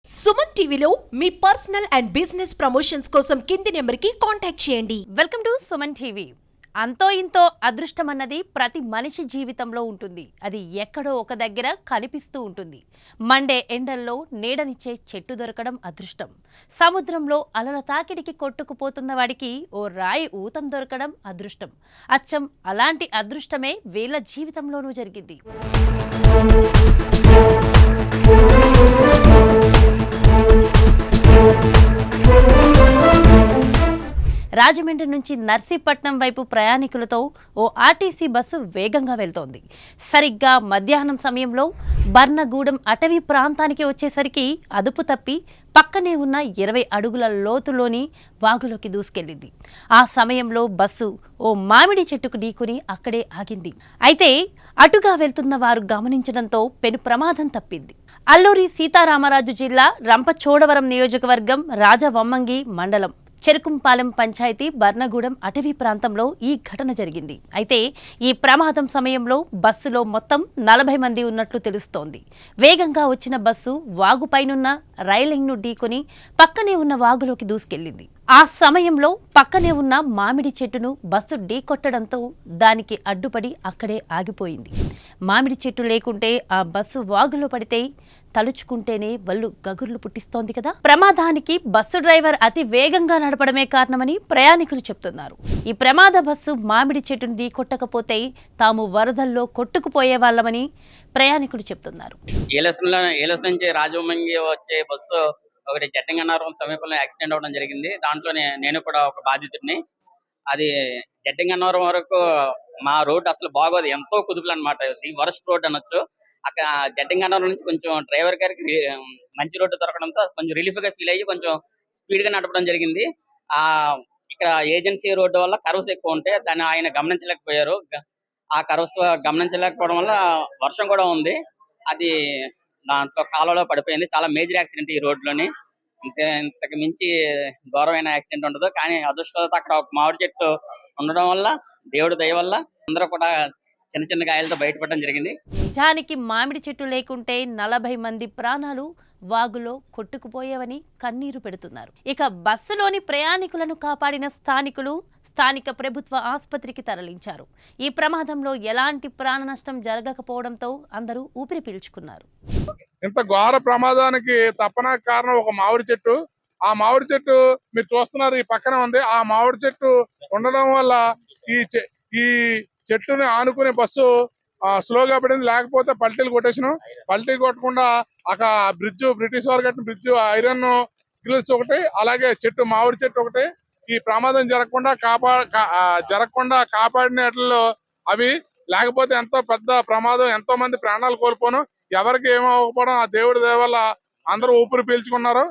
సుమన్ టీవీలో మీ personal and business promotions కోసం కింది నెంబర్కి కాంటాక్ట్ చేయండి. Welcome to Suman TV. అంతో ఇంతో అదృష్టం అన్నది ప్రతి మనిషి జీవితంలో ఉంటుంది. అది ఎక్కడో ఒక దగ్గర కనిపిస్తూ ఉంటుంది. మండే ఎండల్లో నీడనిచ్చే చెట్టు దొరకడం అదృష్టం. సముద్రంలో అలల తాకిడికి కొట్టుకుపోతున్న వాడికి ఓ రాయి ఊతం దొరకడం అదృష్టం. అచ్చం అలాంటి అదృష్టమే వీళ్ళ జీవితంలోనూ జరిగింది. రాజమండ్రి నుంచి నర్సీపట్నం వైపు ప్రయాణికులతో ఓ ఆర్టీసీ బస్సు వేగంగా వెళ్తోంది. సరిగ్గా మధ్యాహ్నం సమయంలో బర్నగూడెం అటవీ ప్రాంతానికి వచ్చేసరికి అదుపు తప్పి పక్కనే ఉన్న 20 అడుగుల లోతులోని వాగులోకి దూసుకెళ్లింది. ఆ సమయంలో బస్సు ఓ మామిడి చెట్టుకు ఢీకొని అక్కడే ఆగింది. అయితే అటుగా వెళ్తున్న వారు గమనించడంతో పెను ప్రమాదం తప్పింది. అల్లూరి సీతారామరాజు జిల్లా రంపచోడవరం నియోజకవర్గం రాజవమ్మంగి మండలం చెరుకుంపాలెం పంచాయతీ బర్నగూడెం అటవీ ప్రాంతంలో ఈ ఘటన జరిగింది. అయితే ఈ ప్రమాదం సమయంలో బస్సులో మొత్తం 40 మంది ఉన్నట్లు తెలుస్తోంది. వేగంగా వచ్చిన బస్సు వాగుపైనున్న రైలింగ్ను ఢీకొని పక్కనే ఉన్న వాగులోకి దూసుకెళ్లింది. ఆ సమయంలో పక్కనే ఉన్న మామిడి చెట్టును బస్సు ఢీకొట్టడంతో దానికి అడ్డుపడి అక్కడే ఆగిపోయింది. మామిడి చెట్టు లేకుంటే ఆ బస్సు వాగులో పడితే తలుచుకుంటేనే వల్లు గగుర్లు పుట్టిస్తోంది కదా. ప్రమాదానికి బస్సు డ్రైవర్ అతి వేగంగా నడపడమే కారణమని ప్రయాణికులు చెప్తున్నారు. ఈ ప్రమాద బస్సు మామిడి చెట్టును ఢీకొట్టకపోతే తాము వరదల్లో కొట్టుకుపోయే వాళ్ళమని ప్రయాణికులు చెప్తున్నారు. ఏలస్ నుంచి రాజమండ్రి వచ్చే బస్సు ఒకటి జడ్డంగన్నవరం సమీపంలో యాక్సిడెంట్ అవ్వడం జరిగింది. దాంట్లో నేను కూడా ఒక బాధితుడిని. అది జడ్డంగన్నవరం వరకు మా రోడ్ అసలు బాగోదు, ఎంతో కుదుపులు అనమాట. ఇది వరస్ట్ రోడ్ అనొచ్చు. అక్కడ జడ్డంగన్నవరం నుంచి కొంచెం డ్రైవర్ గారికి మంచి రోడ్డు దొరకడంతో కొంచెం రిలీఫ్ గా ఫీల్ అయ్యి కొంచెం స్పీడ్ గా నడపడం జరిగింది. ఇక్కడ ఏజెన్సీ రోడ్డు వల్ల కర్వ్స్ ఎక్కువ ఉంటే దాన్ని ఆయన గమనించలేకపోయారు. ఆ కర్వ్స్ గమనించలేకపోవడం వల్ల వర్షం కూడా ఉంది, అది దాంట్లో కాలువలో పడిపోయింది. చాలా మేజర్ యాక్సిడెంట్ ఈ రోడ్లోని. ఇంతకు మించి ఘోరమైన యాక్సిడెంట్ ఉండదు. కానీ అదృష్టంతో అక్కడ ఒక మామిడి చెట్టు ఉండడం వల్ల, దేవుడి దయ వల్ల అందరూ కూడా చిన్న చిన్న గాయాలతో బయటపడడం జరిగింది. నిజానికి మామిడి చెట్టు లేకుంటే 40 మంది ప్రాణాలు వాగులో కొట్టుకుపోయేవని కన్నీరు పెడుతున్నారు. ఇక బస్సులోని ప్రయాణికులను కాపాడిన స్థానికులు స్థానిక ప్రభుత్వ ఆసుపత్రికి తరలించారు. ఈ ప్రమాదంలో ఎలాంటి ప్రాణ నష్టం జరగకపోవడంతో అందరూ ఊపిరి పీల్చుకున్నారు. ఇంత ఘోర ప్రమాదానికి తప్పన కారణం ఒక మామిడి చెట్టు. ఆ మామిడి చెట్టు మీరు చూస్తున్నారు, ఈ పక్కన ఉంది. ఆ మామిడి చెట్టు ఉండడం వల్ల ఈ చెట్టుని ఆనుకునే బస్సు స్లోగా పడింది. లేకపోతే పల్టీలు కొట్టేసాను. పల్టీ కొట్టకుండా అక్కడ బ్రిడ్జ్, బ్రిటిష్ వారు కట్టిన బ్రిడ్జ్, ఐరన్ గ్రిల్స్ ఒకటి, అలాగే చెట్టు మామిడి చెట్టు ఒకటి ఈ ప్రమాదం జరగకుండా కాపాడినట్లో అవి. లేకపోతే ఎంతో పెద్ద ప్రమాదం, ఎంతో మంది ప్రాణాలు కోల్పోను. ఎవరికి ఏమవ్వకపోవడం ఆ దేవుడి దయ వల్ల అందరూ ఊపిరి పీల్చుకున్నారు.